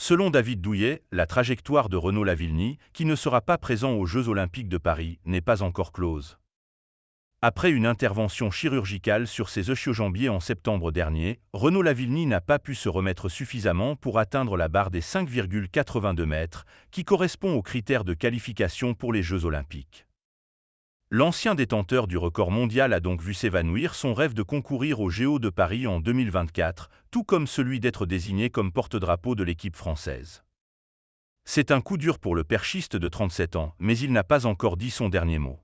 Selon David Douillet, la trajectoire de Renaud Lavillenie, qui ne sera pas présent aux Jeux Olympiques de Paris, n'est pas encore close. Après une intervention chirurgicale sur ses ischio-jambiers en septembre dernier, Renaud Lavillenie n'a pas pu se remettre suffisamment pour atteindre la barre des 5,82 mètres, qui correspond aux critères de qualification pour les Jeux Olympiques. L'ancien détenteur du record mondial a donc vu s'évanouir son rêve de concourir aux JO de Paris en 2024, tout comme celui d'être désigné comme porte-drapeau de l'équipe française. C'est un coup dur pour le perchiste de 37 ans, mais il n'a pas encore dit son dernier mot.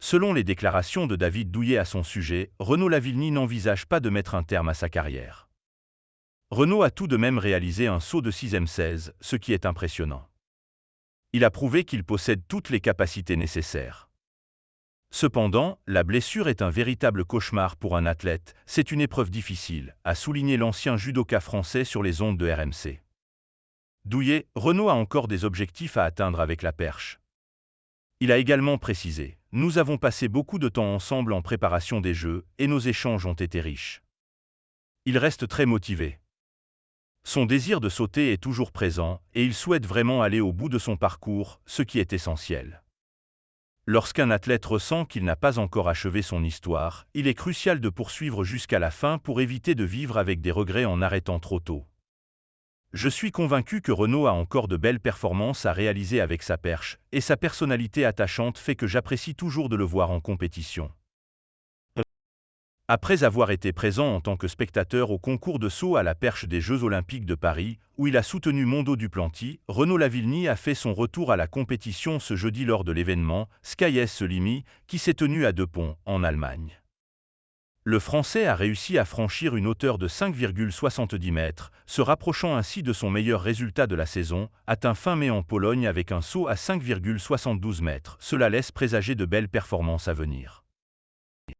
Selon les déclarations de David Douillet à son sujet, Renaud Lavillenie n'envisage pas de mettre un terme à sa carrière. Renaud a tout de même réalisé un saut de 6m16, ce qui est impressionnant. Il a prouvé qu'il possède toutes les capacités nécessaires. Cependant, la blessure est un véritable cauchemar pour un athlète, c'est une épreuve difficile, a souligné l'ancien judoka français sur les ondes de RMC. Douillet, Renaud a encore des objectifs à atteindre avec la perche. Il a également précisé: « Nous avons passé beaucoup de temps ensemble en préparation des Jeux, et nos échanges ont été riches. » Il reste très motivé. Son désir de sauter est toujours présent, et il souhaite vraiment aller au bout de son parcours, ce qui est essentiel. Lorsqu'un athlète ressent qu'il n'a pas encore achevé son histoire, il est crucial de poursuivre jusqu'à la fin pour éviter de vivre avec des regrets en arrêtant trop tôt. Je suis convaincu que Renaud a encore de belles performances à réaliser avec sa perche, et sa personnalité attachante fait que j'apprécie toujours de le voir en compétition. Après avoir été présent en tant que spectateur au concours de saut à la perche des Jeux Olympiques de Paris, où il a soutenu Mondo Duplantis, Renaud Lavillenie a fait son retour à la compétition ce jeudi lors de l'événement Sky Limit, qui s'est tenu à Deux-Ponts, en Allemagne. Le Français a réussi à franchir une hauteur de 5,70 mètres, se rapprochant ainsi de son meilleur résultat de la saison, atteint fin mai en Pologne avec un saut à 5,72 mètres. Cela laisse présager de belles performances à venir.